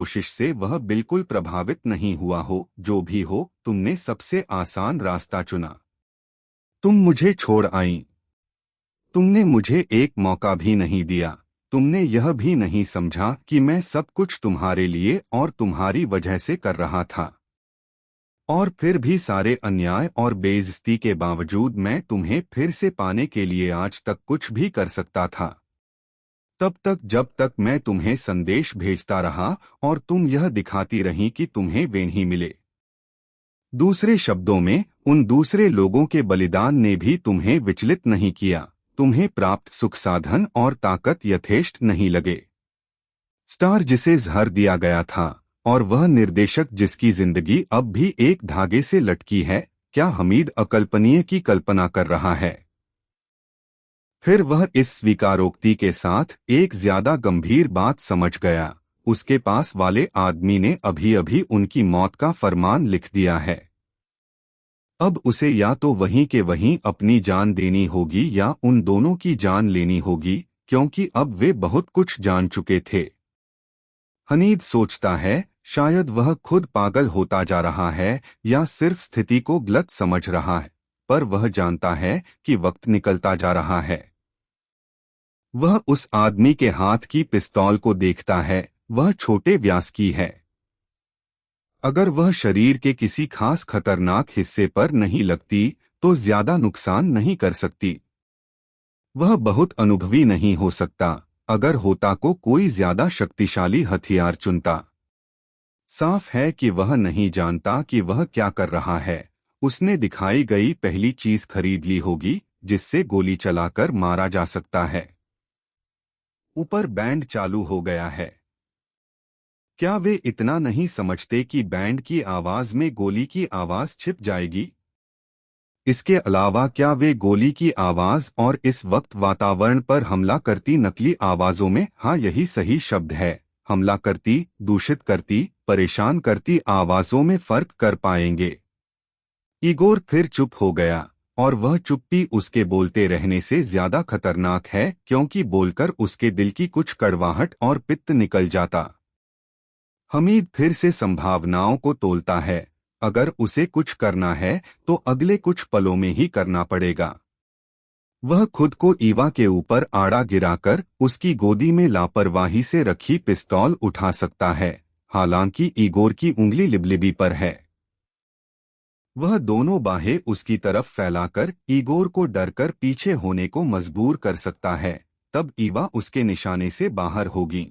कोशिश से वह बिल्कुल प्रभावित नहीं हुआ हो। जो भी हो, तुमने सबसे आसान रास्ता चुना। तुम मुझे छोड़ आई। तुमने मुझे एक मौका भी नहीं दिया। तुमने यह भी नहीं समझा कि मैं सब कुछ तुम्हारे लिए और तुम्हारी वजह से कर रहा था। और फिर भी सारे अन्याय और बेइज्जती के बावजूद मैं तुम्हें फिर से पाने के लिए आज तक कुछ भी कर सकता था। तब तक जब तक मैं तुम्हें संदेश भेजता रहा और तुम यह दिखाती रही कि तुम्हें वे नहीं मिले। दूसरे शब्दों में, उन दूसरे लोगों के बलिदान ने भी तुम्हें विचलित नहीं किया। तुम्हें प्राप्त सुख साधन और ताकत यथेष्ट नहीं लगे। स्टार जिसे जहर दिया गया था और वह निर्देशक जिसकी जिंदगी अब भी एक धागे से लटकी है, क्या हमीद अकल्पनीय की कल्पना कर रहा है? फिर वह इस स्वीकारोक्ति के साथ एक ज्यादा गंभीर बात समझ गया। उसके पास वाले आदमी ने अभी अभी उनकी मौत का फरमान लिख दिया है। अब उसे या तो वहीं के वहीं अपनी जान देनी होगी या उन दोनों की जान लेनी होगी, क्योंकि अब वे बहुत कुछ जान चुके थे। हनीद सोचता है, शायद वह खुद पागल होता जा रहा है या सिर्फ स्थिति को गलत समझ रहा है, पर वह जानता है कि वक्त निकलता जा रहा है। वह उस आदमी के हाथ की पिस्तौल को देखता है। वह छोटे व्यास की है। अगर वह शरीर के किसी खास खतरनाक हिस्से पर नहीं लगती तो ज्यादा नुकसान नहीं कर सकती। वह बहुत अनुभवी नहीं हो सकता। अगर होता को कोई ज्यादा शक्तिशाली हथियार चुनता। साफ है कि वह नहीं जानता कि वह क्या कर रहा है। उसने दिखाई गई पहली चीज खरीद ली होगी जिससे गोली चलाकर मारा जा सकता है। ऊपर बैंड चालू हो गया है। क्या वे इतना नहीं समझते कि बैंड की आवाज में गोली की आवाज छिप जाएगी? इसके अलावा क्या वे गोली की आवाज और इस वक्त वातावरण पर हमला करती नकली आवाजों में, हाँ यही सही शब्द है, हमला करती, दूषित करती, परेशान करती आवाजों में फर्क कर पाएंगे? इगोर फिर चुप हो गया, और वह चुप्पी उसके बोलते रहने से ज्यादा खतरनाक है, क्योंकि बोलकर उसके दिल की कुछ कड़वाहट और पित्त निकल जाता। हमीद फिर से संभावनाओं को तोलता है। अगर उसे कुछ करना है तो अगले कुछ पलों में ही करना पड़ेगा। वह खुद को ईवा के ऊपर आड़ा गिराकर उसकी गोदी में लापरवाही से रखी पिस्तौल उठा सकता है, हालांकि इगोर की उंगली लिबलिबी पर है। वह दोनों बाहें उसकी तरफ फैलाकर इगोर को डरकर पीछे होने को मजबूर कर सकता है। तब ईवा उसके निशाने से बाहर होगी।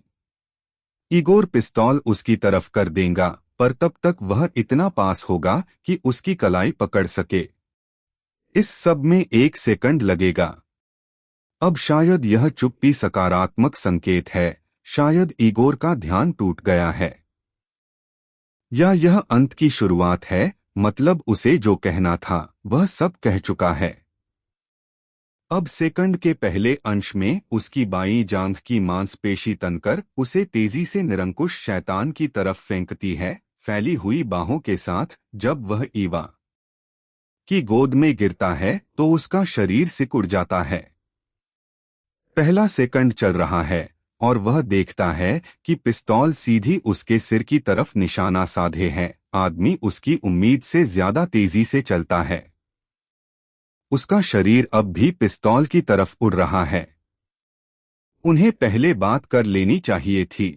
इगोर पिस्तौल उसकी तरफ कर देगा, पर तब तक वह इतना पास होगा कि उसकी कलाई पकड़ सके। इस सब में 1 सेकंड लगेगा। अब शायद यह चुप्पी सकारात्मक संकेत है। शायद इगोर का ध्यान टूट गया है, या यह अंत की शुरुआत है, मतलब उसे जो कहना था वह सब कह चुका है। अब सेकंड के पहले अंश में उसकी बाईं जांघ की मांसपेशी तनकर उसे तेजी से निरंकुश शैतान की तरफ फेंकती है, फैली हुई बाहों के साथ। जब वह ईवा की गोद में गिरता है तो उसका शरीर सिकुड़ जाता है। पहला सेकंड चल रहा है और वह देखता है कि पिस्तौल सीधी उसके सिर की तरफ निशाना साधे है। आदमी उसकी उम्मीद से ज्यादा तेजी से चलता है। उसका शरीर अब भी पिस्तौल की तरफ उड़ रहा है। उन्हें पहले बात कर लेनी चाहिए थी।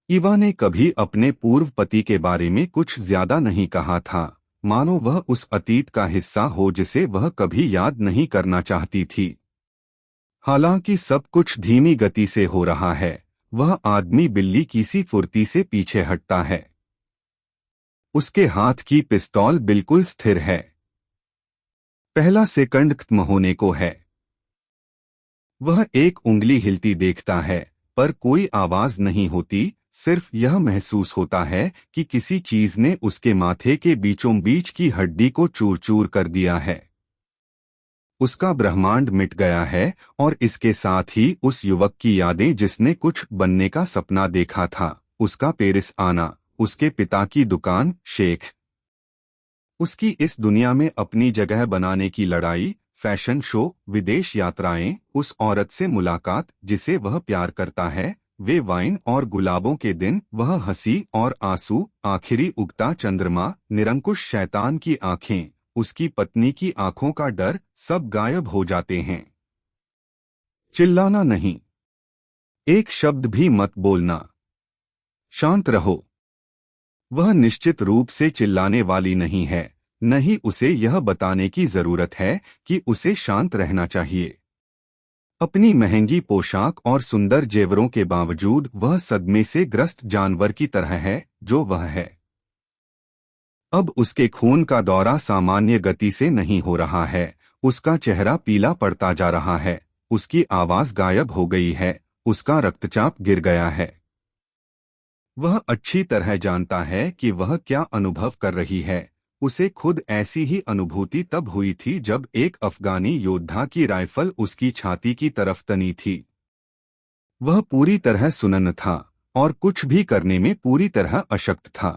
ईवा ने कभी अपने पूर्व पति के बारे में कुछ ज्यादा नहीं कहा था, मानो वह उस अतीत का हिस्सा हो जिसे वह कभी याद नहीं करना चाहती थी। हालांकि सब कुछ धीमी गति से हो रहा है। वह आदमी बिल्ली की सी फुर्ती से पीछे हटता है। उसके हाथ की पिस्तौल बिल्कुल स्थिर है। पहला सेकंड खत्म होने को है। वह एक उंगली हिलती देखता है, पर कोई आवाज नहीं होती। सिर्फ यह महसूस होता है कि किसी चीज ने उसके माथे के बीचों बीच की हड्डी को चूर चूर कर दिया है। उसका ब्रह्मांड मिट गया है, और इसके साथ ही उस युवक की यादें जिसने कुछ बनने का सपना देखा था। उसका पेरिस आना, उसके पिता की दुकान, शेख, उसकी इस दुनिया में अपनी जगह बनाने की लड़ाई, फैशन शो, विदेश यात्राएं, उस औरत से मुलाकात जिसे वह प्यार करता है। वे वाइन और गुलाबों के दिन, वह हंसी और आंसू, आखिरी उगता चंद्रमा, निरंकुश शैतान की आंखें, उसकी पत्नी की आंखों का डर, सब गायब हो जाते हैं। चिल्लाना नहीं, एक शब्द भी मत बोलना, शांत रहो। वह निश्चित रूप से चिल्लाने वाली नहीं है, नहीं उसे यह बताने की जरूरत है कि उसे शांत रहना चाहिए। अपनी महंगी पोशाक और सुंदर जेवरों के बावजूद वह सदमे से ग्रस्त जानवर की तरह है जो वह है। अब उसके खून का दौरा सामान्य गति से नहीं हो रहा है, उसका चेहरा पीला पड़ता जा रहा है, उसकी आवाज गायब हो गई है, उसका रक्तचाप गिर गया है। वह अच्छी तरह जानता है कि वह क्या अनुभव कर रही है। उसे खुद ऐसी ही अनुभूति तब हुई थी जब एक अफगानी योद्धा की राइफल उसकी छाती की तरफ तनी थी। वह पूरी तरह सुन्न था और कुछ भी करने में पूरी तरह अशक्त था।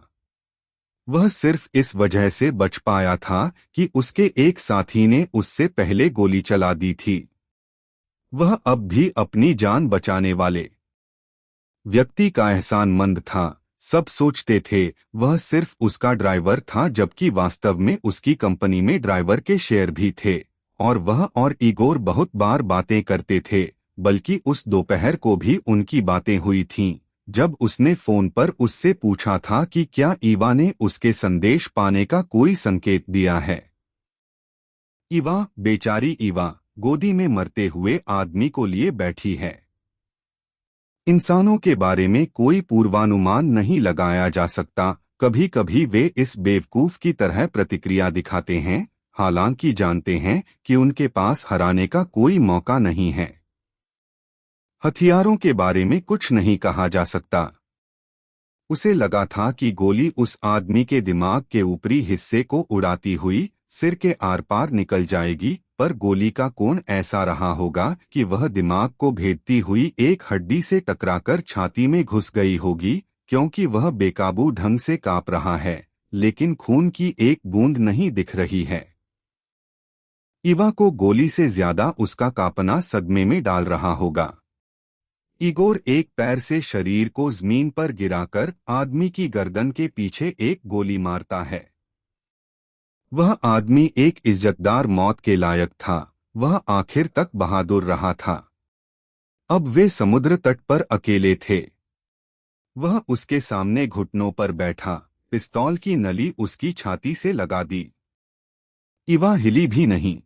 वह सिर्फ इस वजह से बच पाया था कि उसके एक साथी ने उससे पहले गोली चला दी थी। वह अब भी अपनी जान बचाने वाले व्यक्ति का एहसानमंद था। सब सोचते थे वह सिर्फ उसका ड्राइवर था, जबकि वास्तव में उसकी कंपनी में ड्राइवर के शेयर भी थे। और वह और इगोर बहुत बार बातें करते थे, बल्कि उस दोपहर को भी उनकी बातें हुई थीं, जब उसने फोन पर उससे पूछा था कि क्या ईवा ने उसके संदेश पाने का कोई संकेत दिया है। ईवा, बेचारी ईवा, गोदी में मरते हुए आदमी को लिए बैठी है। इंसानों के बारे में कोई पूर्वानुमान नहीं लगाया जा सकता, कभी कभी वे इस बेवकूफ की तरह प्रतिक्रिया दिखाते हैं, हालांकि जानते हैं कि उनके पास हराने का कोई मौका नहीं है। हथियारों के बारे में कुछ नहीं कहा जा सकता। उसे लगा था कि गोली उस आदमी के दिमाग के ऊपरी हिस्से को उड़ाती हुई सिर के आर पार निकल जाएगी, पर गोली का कोण ऐसा रहा होगा कि वह दिमाग को भेदती हुई एक हड्डी से टकराकर छाती में घुस गई होगी, क्योंकि वह बेकाबू ढंग से कांप रहा है, लेकिन खून की एक बूंद नहीं दिख रही है। ईवा को गोली से ज्यादा उसका कांपना सदमे में डाल रहा होगा। इगोर एक पैर से शरीर को जमीन पर गिराकर आदमी की गर्दन के पीछे एक गोली मारता है। वह आदमी एक इज्जतदार मौत के लायक था, वह आखिर तक बहादुर रहा था। अब वे समुद्र तट पर अकेले थे। वह उसके सामने घुटनों पर बैठा, पिस्तौल की नली उसकी छाती से लगा दी। ईवा हिली भी नहीं।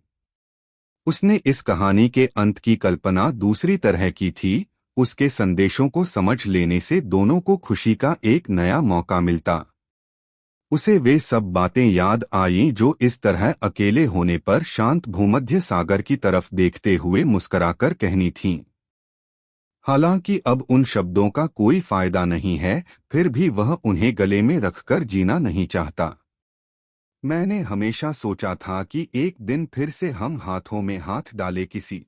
उसने इस कहानी के अंत की कल्पना दूसरी तरह की थी, उसके संदेशों को समझ लेने से दोनों को खुशी का एक नया मौका मिलता। उसे वे सब बातें याद आईं जो इस तरह अकेले होने पर शांत भूमध्य सागर की तरफ देखते हुए मुस्कराकर कहनी थीं। हालांकि अब उन शब्दों का कोई फायदा नहीं है, फिर भी वह उन्हें गले में रखकर जीना नहीं चाहता। मैंने हमेशा सोचा था कि एक दिन फिर से हम हाथों में हाथ डाले किसी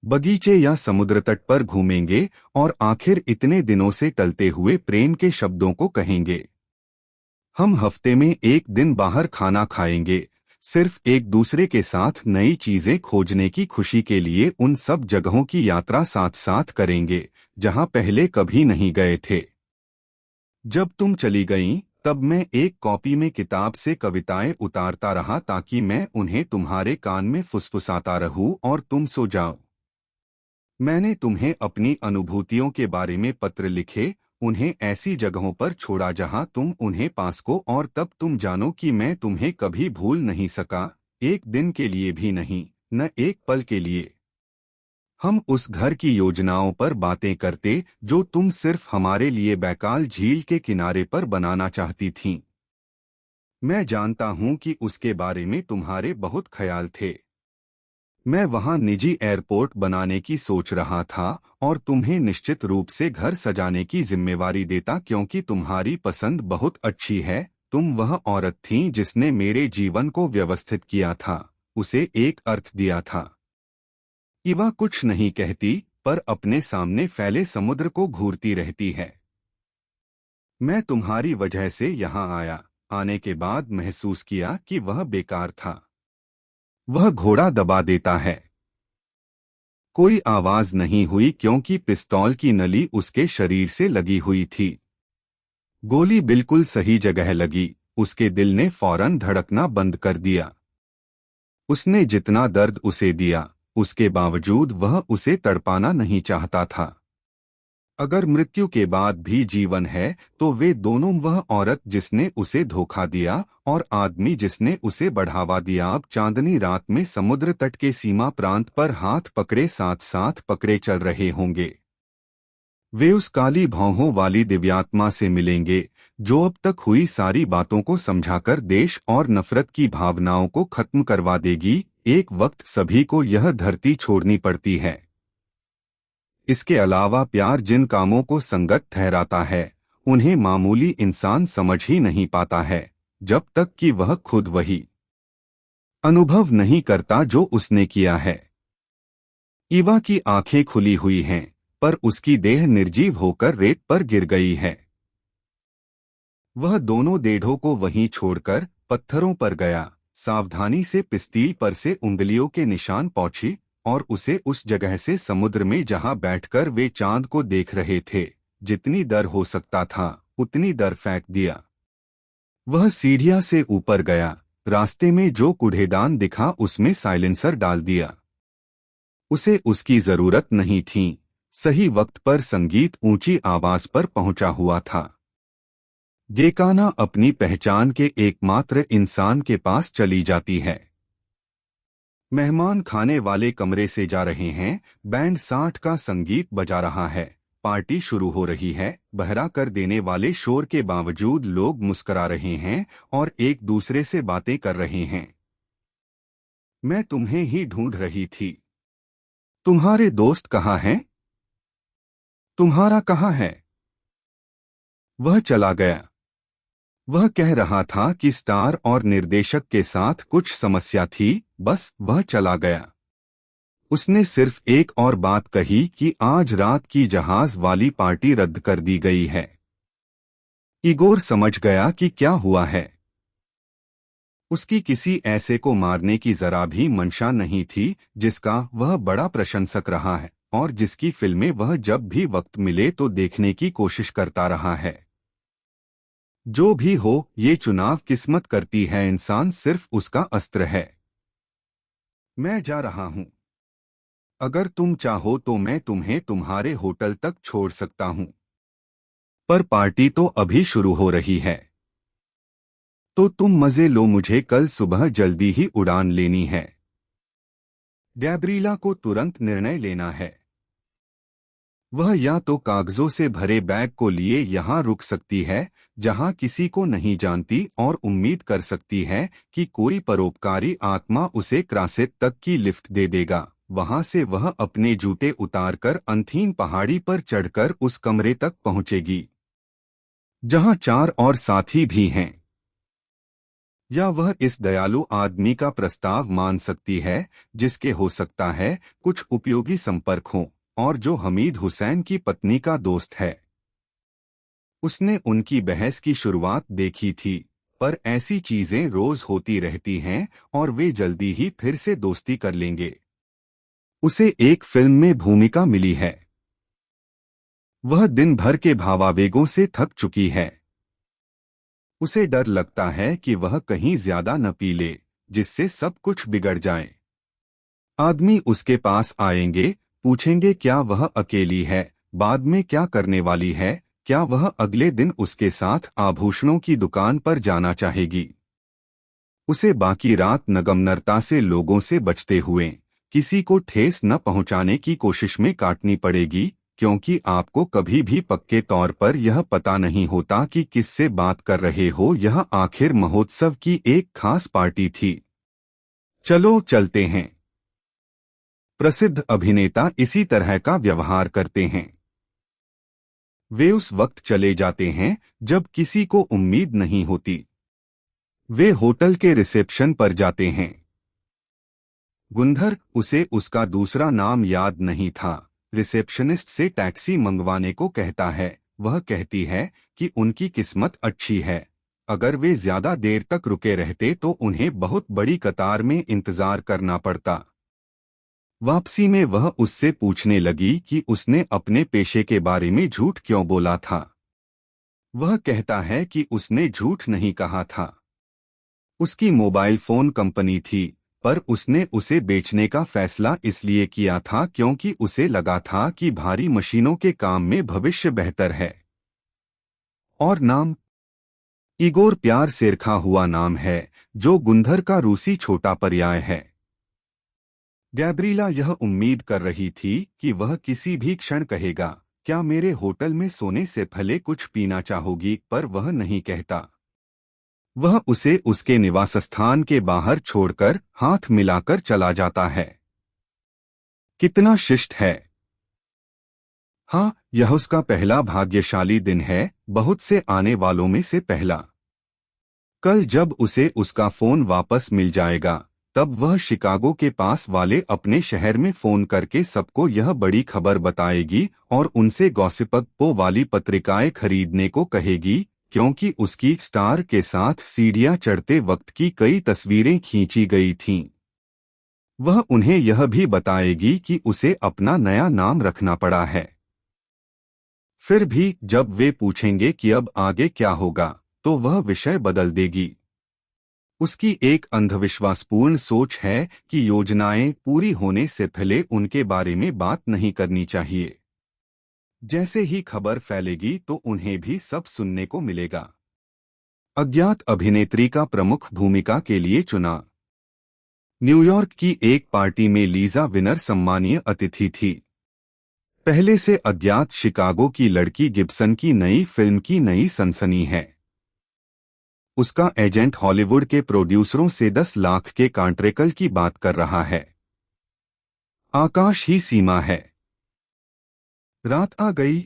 बगीचे या समुद्र तट पर घूमेंगे और आखिर इतने दिनों से टलते हुए प्रेम के शब्दों को कहेंगे। हम हफ्ते में एक दिन बाहर खाना खाएंगे, सिर्फ एक दूसरे के साथ नई चीजें खोजने की खुशी के लिए उन सब जगहों की यात्रा साथ साथ करेंगे जहां पहले कभी नहीं गए थे। जब तुम चली गईं, तब मैं एक कॉपी में किताब से कविताएं उतारता रहा ताकि मैं उन्हें तुम्हारे कान में फुसफुसाता रहूं और तुम सो जाओ। मैंने तुम्हें अपनी अनुभूतियों के बारे में पत्र लिखे, उन्हें ऐसी जगहों पर छोड़ा जहां तुम उन्हें पा सको, और तब तुम जानो कि मैं तुम्हें कभी भूल नहीं सका, एक दिन के लिए भी नहीं, न एक पल के लिए। हम उस घर की योजनाओं पर बातें करते जो तुम सिर्फ हमारे लिए बैकाल झील के किनारे पर बनाना चाहती थीं। मैं जानता हूं कि उसके बारे में तुम्हारे बहुत ख्याल थे। मैं वहां निजी एयरपोर्ट बनाने की सोच रहा था और तुम्हें निश्चित रूप से घर सजाने की जिम्मेवारी देता, क्योंकि तुम्हारी पसंद बहुत अच्छी है। तुम वह औरत थीं जिसने मेरे जीवन को व्यवस्थित किया था, उसे एक अर्थ दिया था। ईवा कुछ नहीं कहती, पर अपने सामने फैले समुद्र को घूरती रहती है। मैं तुम्हारी वजह से यहाँ आया, आने के बाद महसूस किया कि वह बेकार था। वह घोड़ा दबा देता है। कोई आवाज नहीं हुई क्योंकि पिस्तौल की नली उसके शरीर से लगी हुई थी। गोली बिल्कुल सही जगह लगी। उसके दिल ने फौरन धड़कना बंद कर दिया। उसने जितना दर्द उसे दिया, उसके बावजूद वह उसे तड़पाना नहीं चाहता था। अगर मृत्यु के बाद भी जीवन है तो वे दोनों, वह औरत जिसने उसे धोखा दिया और आदमी जिसने उसे बढ़ावा दिया, अब चांदनी रात में समुद्र तट के सीमा प्रांत पर हाथ पकड़े साथ साथ पकड़े चल रहे होंगे। वे उस काली भौहों वाली दिव्यात्मा से मिलेंगे जो अब तक हुई सारी बातों को समझाकर देश और नफरत की भावनाओं को खत्म करवा देगी। एक वक्त सभी को यह धरती छोड़नी पड़ती है। इसके अलावा प्यार जिन कामों को संगत ठहराता है उन्हें मामूली इंसान समझ ही नहीं पाता है, जब तक कि वह खुद वही अनुभव नहीं करता जो उसने किया है। ईवा की आंखें खुली हुई हैं, पर उसकी देह निर्जीव होकर रेत पर गिर गई है। वह दोनों देढ़ों को वहीं छोड़कर पत्थरों पर गया। सावधानी से पिस्तील पर से उंगलियों के निशान पोंछी और उसे उस जगह से समुद्र में जहां बैठकर वे चांद को देख रहे थे, जितनी दर हो सकता था उतनी दर फेंक दिया। वह सीढ़ियां से ऊपर गया। रास्ते में जो कूड़ेदान दिखा उसमें साइलेंसर डाल दिया। उसे उसकी जरूरत नहीं थी। सही वक्त पर संगीत ऊंची आवाज पर पहुंचा हुआ था। गेकाना अपनी पहचान के एकमात्र इंसान के पास चली जाती है। मेहमान खाने वाले कमरे से जा रहे हैं। बैंड 60 का संगीत बजा रहा है। पार्टी शुरू हो रही है। बहरा कर देने वाले शोर के बावजूद लोग मुस्कुरा रहे हैं और एक दूसरे से बातें कर रहे हैं। मैं तुम्हें ही ढूंढ रही थी। तुम्हारे दोस्त कहाँ हैं? तुम्हारा कहाँ है? वह चला गया। वह कह रहा था कि स्टार और निर्देशक के साथ कुछ समस्या थी, बस वह चला गया। उसने सिर्फ एक और बात कही कि आज रात की जहाज वाली पार्टी रद्द कर दी गई है। इगोर समझ गया कि क्या हुआ है। उसकी किसी ऐसे को मारने की जरा भी मंशा नहीं थी जिसका वह बड़ा प्रशंसक रहा है और जिसकी फिल्में वह जब भी वक्त मिले तो देखने की कोशिश करता रहा है। जो भी हो, ये चुनाव किस्मत करती है, इंसान सिर्फ उसका अस्त्र है। मैं जा रहा हूं। अगर तुम चाहो तो मैं तुम्हें तुम्हारे होटल तक छोड़ सकता हूं, पर पार्टी तो अभी शुरू हो रही है। तो तुम मजे लो, मुझे कल सुबह जल्दी ही उड़ान लेनी है। गैब्रिला को तुरंत निर्णय लेना है। वह या तो कागजों से भरे बैग को लिए यहाँ रुक सकती है जहाँ किसी को नहीं जानती और उम्मीद कर सकती है कि कोई परोपकारी आत्मा उसे क्रासेट तक की लिफ्ट दे देगा। वहां से वह अपने जूते उतारकर अंथीन पहाड़ी पर चढ़कर उस कमरे तक पहुंचेगी जहां 4 और साथी भी हैं। या वह इस दयालु आदमी का प्रस्ताव मान सकती है जिसके हो सकता है कुछ उपयोगी संपर्क हों और जो हमीद हुसैन की पत्नी का दोस्त है। उसने उनकी बहस की शुरुआत देखी थी, पर ऐसी चीजें रोज होती रहती हैं और वे जल्दी ही फिर से दोस्ती कर लेंगे। उसे एक फिल्म में भूमिका मिली है। वह दिन भर के भावावेगों से थक चुकी है। उसे डर लगता है कि वह कहीं ज्यादा न पी ले जिससे सब कुछ बिगड़ जाए। आदमी उसके पास आएंगे, पूछेंगे क्या वह अकेली है, बाद में क्या करने वाली है, क्या वह अगले दिन उसके साथ आभूषणों की दुकान पर जाना चाहेगी। उसे बाकी रात नगमनरता से लोगों से बचते हुए किसी को ठेस न पहुंचाने की कोशिश में काटनी पड़ेगी, क्योंकि आपको कभी भी पक्के तौर पर यह पता नहीं होता कि किससे बात कर रहे हो। यह आखिर महोत्सव की एक खास पार्टी थी। चलो चलते हैं। प्रसिद्ध अभिनेता इसी तरह का व्यवहार करते हैं। वे उस वक्त चले जाते हैं जब किसी को उम्मीद नहीं होती। वे होटल के रिसेप्शन पर जाते हैं। गुंधर, उसे उसका दूसरा नाम याद नहीं था, रिसेप्शनिस्ट से टैक्सी मंगवाने को कहता है। वह कहती है कि उनकी किस्मत अच्छी है। अगर वे ज्यादा देर तक रुके रहते तो उन्हें बहुत बड़ी कतार में इंतजार करना पड़ता। वापसी में वह उससे पूछने लगी कि उसने अपने पेशे के बारे में झूठ क्यों बोला था। वह कहता है कि उसने झूठ नहीं कहा था। उसकी मोबाइल फोन कंपनी थी, पर उसने उसे बेचने का फैसला इसलिए किया था क्योंकि उसे लगा था कि भारी मशीनों के काम में भविष्य बेहतर है। और नाम इगोर प्यार से रखा हुआ नाम है, जो गुंधर का रूसी छोटा पर्याय है। गैब्रिला यह उम्मीद कर रही थी कि वह किसी भी क्षण कहेगा, क्या मेरे होटल में सोने से पहले कुछ पीना चाहोगी, पर वह नहीं कहता। वह उसे उसके निवास स्थान के बाहर छोड़कर हाथ मिलाकर चला जाता है। कितना शिष्ट है। हाँ, यह उसका पहला भाग्यशाली दिन है, बहुत से आने वालों में से पहला। कल जब उसे उसका फोन वापस मिल जाएगा, तब वह शिकागो के पास वाले अपने शहर में फोन करके सबको यह बड़ी खबर बताएगी और उनसे गॉसिप पो वाली पत्रिकाएं खरीदने को कहेगी, क्योंकि उसकी स्टार के साथ सीढ़ियां चढ़ते वक्त की कई तस्वीरें खींची गई थीं। वह उन्हें यह भी बताएगी कि उसे अपना नया नाम रखना पड़ा है। फिर भी जब वे पूछेंगे कि अब आगे क्या होगा, तो वह विषय बदल देगी। उसकी एक अंधविश्वासपूर्ण सोच है कि योजनाएं पूरी होने से पहले उनके बारे में बात नहीं करनी चाहिए। जैसे ही खबर फैलेगी तो उन्हें भी सब सुनने को मिलेगा। अज्ञात अभिनेत्री का प्रमुख भूमिका के लिए चुना। न्यूयॉर्क की एक पार्टी में लीजा विनर सम्मानीय अतिथि थी। पहले से अज्ञात शिकागो की लड़की गिब्सन की नई फिल्म की नई सनसनी है। उसका एजेंट हॉलीवुड के प्रोड्यूसरों से 10 लाख के कॉन्ट्रैक्ट की बात कर रहा है। आकाश ही सीमा है। रात आ गई।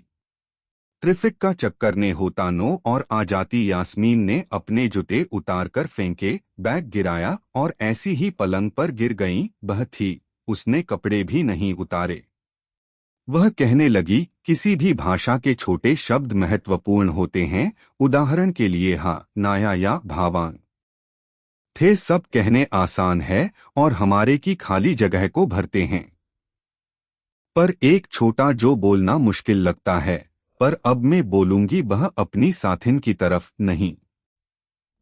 ट्रैफिक का चक्कर ने होता नो और आ जाती यास्मीन ने अपने जूते उतार कर फेंके, बैग गिराया और ऐसी ही पलंग पर गिर गईं। वह थी, उसने कपड़े भी नहीं उतारे। वह कहने लगी, किसी भी भाषा के छोटे शब्द महत्वपूर्ण होते हैं, उदाहरण के लिए हा, नाया या भावांग। थे सब कहने आसान है और हमारे की खाली जगह को भरते हैं। पर एक छोटा जो बोलना मुश्किल लगता है, पर अब मैं बोलूंगी वह अपनी साथिन की तरफ नहीं।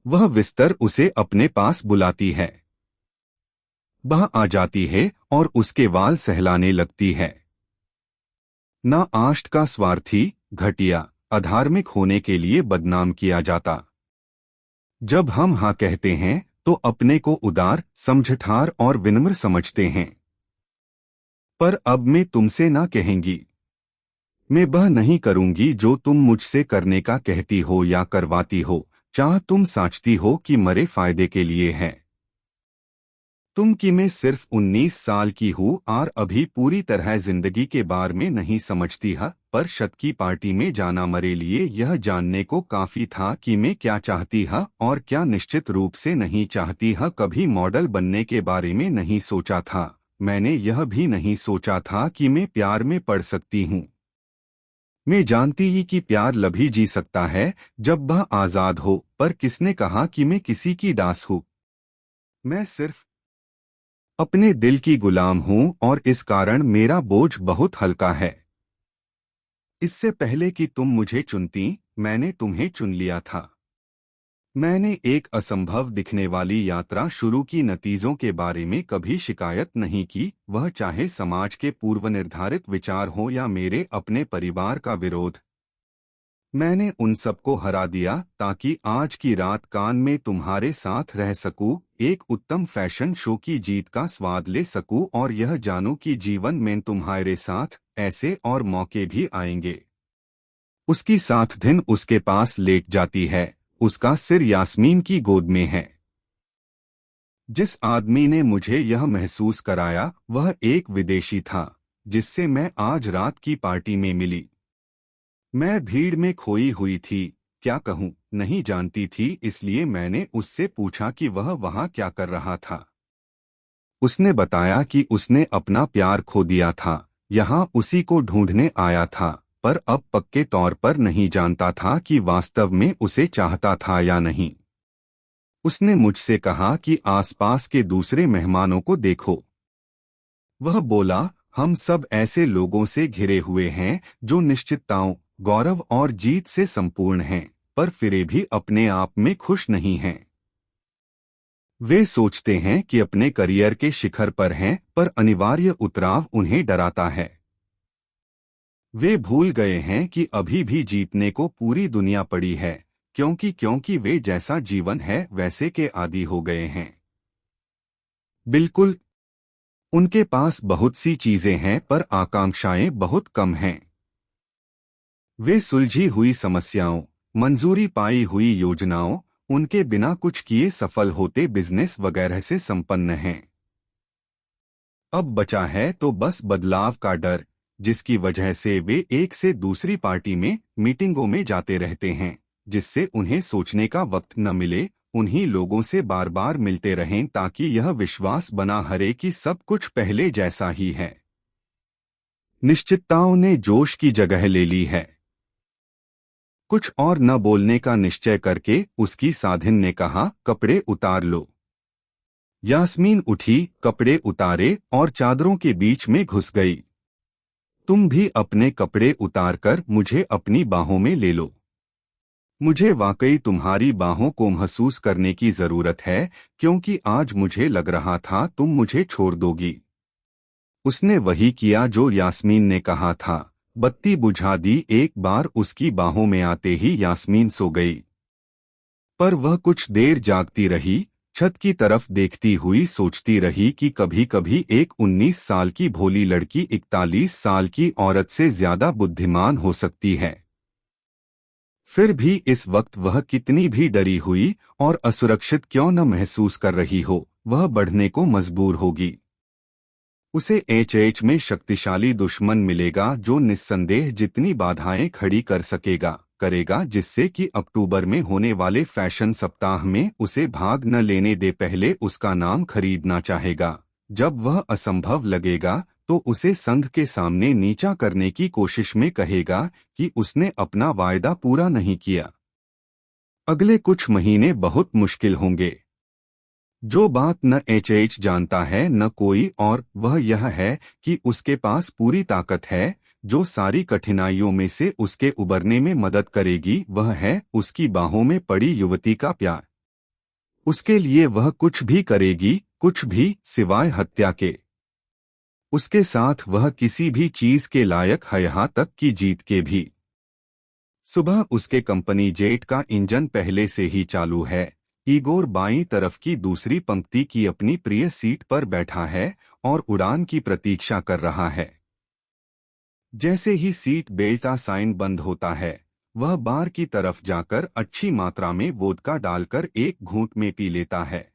वह विस्तर उसे अपने पास बुलाती है। वह आ जाती है और उसके वाल सहलाने लगती है। ना आष्ट का स्वार्थी, घटिया, अधार्मिक होने के लिए बदनाम किया जाता। जब हम हाँ कहते हैं तो अपने को उदार, समझठार और विनम्र समझते हैं। पर अब मैं तुमसे ना कहेंगी। मैं वह नहीं करूंगी जो तुम मुझसे करने का कहती हो या करवाती हो, चाह तुम साचती हो कि मरे फायदे के लिए है। तुम कि मैं सिर्फ 19 साल की हूँ और अभी पूरी तरह जिंदगी के बारे में नहीं समझती है, पर शत की पार्टी में जाना मरे लिए यह जानने को काफी था कि मैं क्या चाहती है और क्या निश्चित रूप से नहीं चाहती है। कभी मॉडल बनने के बारे में नहीं सोचा था। मैंने यह भी नहीं सोचा था कि मैं प्यार में पड़ सकती हूँ। मैं जानती ही कि प्यार लभी जी सकता है जब वह आजाद हो, पर किसने कहा कि मैं किसी की दास हूँ। मैं सिर्फ अपने दिल की गुलाम हूँ और इस कारण मेरा बोझ बहुत हल्का है। इससे पहले कि तुम मुझे चुनती, मैंने तुम्हें चुन लिया था। मैंने एक असंभव दिखने वाली यात्रा शुरू की। नतीजों के बारे में कभी शिकायत नहीं की, वह चाहे समाज के पूर्व निर्धारित विचार हो या मेरे अपने परिवार का विरोध। मैंने उन सबको हरा दिया ताकि आज की रात कान में तुम्हारे साथ रह सकूं, एक उत्तम फैशन शो की जीत का स्वाद ले सकूं और यह जानूं कि जीवन में तुम्हारे साथ ऐसे और मौके भी आएंगे। उसकी साथ दिन उसके पास लेट जाती है, उसका सिर यास्मीन की गोद में है। जिस आदमी ने मुझे यह महसूस कराया वह एक विदेशी था, जिससे मैं आज रात की पार्टी में मिली। मैं भीड़ में खोई हुई थी, क्या कहूँ, नहीं जानती थी, इसलिए मैंने उससे पूछा कि वह वहाँ क्या कर रहा था। उसने बताया कि उसने अपना प्यार खो दिया था, यहाँ उसी को ढूंढने आया था, पर अब पक्के तौर पर नहीं जानता था कि वास्तव में उसे चाहता था या नहीं। उसने मुझसे कहा कि आसपास के दूसरे मेहमानों को देखो। वह बोला, हम सब ऐसे लोगों से घिरे हुए हैं जो निश्चितताओं, गौरव और जीत से संपूर्ण हैं, पर फिर भी अपने आप में खुश नहीं हैं। वे सोचते हैं कि अपने करियर के शिखर पर हैं, पर अनिवार्य उतराव उन्हें डराता है। वे भूल गए हैं कि अभी भी जीतने को पूरी दुनिया पड़ी है, क्योंकि वे जैसा जीवन है वैसे के आदी हो गए हैं। बिल्कुल, उनके पास बहुत सी चीजें हैं पर आकांक्षाएं बहुत कम हैं। वे सुलझी हुई समस्याओं, मंजूरी पाई हुई योजनाओं, उनके बिना कुछ किए सफल होते बिजनेस वगैरह से संपन्न हैं। अब बचा है तो बस बदलाव का डर, जिसकी वजह से वे एक से दूसरी पार्टी में, मीटिंगों में जाते रहते हैं, जिससे उन्हें सोचने का वक्त न मिले, उन्हीं लोगों से बार बार मिलते रहें ताकि यह विश्वास बना रहे कि सब कुछ पहले जैसा ही है। निश्चितताओं ने जोश की जगह ले ली है। कुछ और न बोलने का निश्चय करके उसकी साधिन ने कहा, कपड़े उतार लो। यास्मीन उठी, कपड़े उतारे और चादरों के बीच में घुस गई। तुम भी अपने कपड़े उतारकर मुझे अपनी बाहों में ले लो। मुझे वाकई तुम्हारी बाहों को महसूस करने की जरूरत है, क्योंकि आज मुझे लग रहा था तुम मुझे छोड़ दोगी। उसने वही किया जो यास्मीन ने कहा था। बत्ती बुझा दी। एक बार उसकी बाहों में आते ही यास्मीन सो गई। पर वह कुछ देर जागती रही, छत की तरफ देखती हुई सोचती रही कि कभी कभी एक 19 साल की भोली लड़की 41 साल की औरत से ज्यादा बुद्धिमान हो सकती है। फिर भी इस वक्त वह कितनी भी डरी हुई और असुरक्षित क्यों न महसूस कर रही हो, वह बढ़ने को मजबूर होगी। उसे एच में शक्तिशाली दुश्मन मिलेगा जो निस्संदेह जितनी बाधाएं खड़ी कर करेगा, जिससे कि अक्टूबर में होने वाले फैशन सप्ताह में उसे भाग न लेने दे, पहले उसका नाम खरीदना चाहेगा। जब वह असंभव लगेगा तो उसे संघ के सामने नीचा करने की कोशिश में कहेगा कि उसने अपना वायदा पूरा नहीं किया। अगले कुछ महीने बहुत मुश्किल होंगे। जो बात न एच जानता है न कोई और, वह यह है कि उसके पास पूरी ताकत है जो सारी कठिनाइयों में से उसके उबरने में मदद करेगी। वह है उसकी बाहों में पड़ी युवती का प्यार। उसके लिए वह कुछ भी करेगी, कुछ भी सिवाय हत्या के। उसके साथ वह किसी भी चीज के लायक है, यहाँ तक कि जीत के भी। सुबह उसके कंपनी जेट का इंजन पहले से ही चालू है। इगोर बाईं तरफ की दूसरी पंक्ति की अपनी प्रिय सीट पर बैठा है और उड़ान की प्रतीक्षा कर रहा है। जैसे ही सीट बेल्ट का साइन बंद होता है, वह बार की तरफ जाकर अच्छी मात्रा में वोदका डालकर एक घूंट में पी लेता है।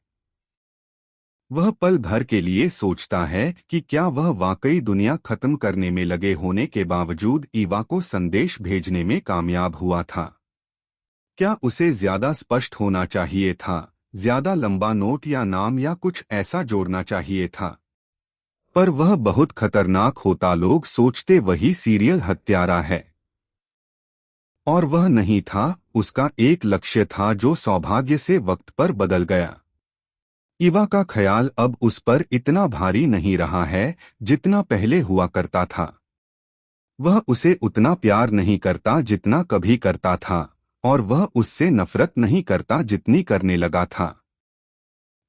वह पल भर के लिए सोचता है कि क्या वह वाकई दुनिया खत्म करने में लगे होने के बावजूद ईवा को संदेश भेजने में कामयाब हुआ था। क्या उसे ज्यादा स्पष्ट होना चाहिए था, ज्यादा लंबा नोट या नाम या कुछ ऐसा जोड़ना चाहिए था? पर वह बहुत खतरनाक होता। लोग सोचते वही सीरियल हत्यारा है, और वह नहीं था। उसका एक लक्ष्य था जो सौभाग्य से वक्त पर बदल गया। ईवा का ख्याल अब उस पर इतना भारी नहीं रहा है जितना पहले हुआ करता था। वह उसे उतना प्यार नहीं करता जितना कभी करता था, और वह उससे नफरत नहीं करता जितनी करने लगा था।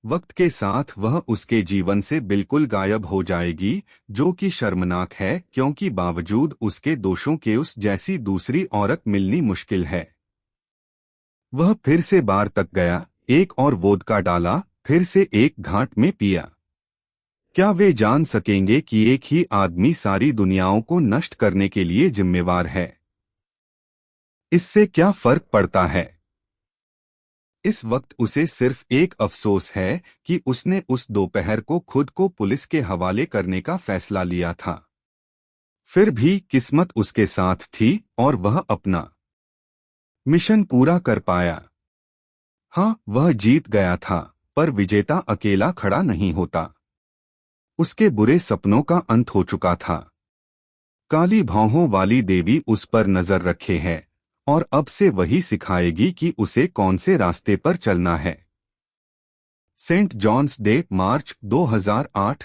वक्त के साथ वह उसके जीवन से बिल्कुल गायब हो जाएगी, जो कि शर्मनाक है, क्योंकि बावजूद उसके दोषों के उस जैसी दूसरी औरत मिलनी मुश्किल है। वह फिर से बार तक गया, एक और वोदका डाला, फिर से एक घाट में पिया। क्या वे जान सकेंगे कि एक ही आदमी सारी दुनियाओं को नष्ट करने के लिए जिम्मेवार है? इससे क्या फर्क पड़ता है? इस वक्त उसे सिर्फ एक अफसोस है कि उसने उस दोपहर को खुद को पुलिस के हवाले करने का फैसला लिया था। फिर भी किस्मत उसके साथ थी और वह अपना मिशन पूरा कर पाया। हाँ, वह जीत गया था, पर विजेता अकेला खड़ा नहीं होता। उसके बुरे सपनों का अंत हो चुका था। काली भौहों वाली देवी उस पर नजर रखे है और अब से वही सिखाएगी कि उसे कौन से रास्ते पर चलना है। सेंट जॉन्स डे, मार्च 2008।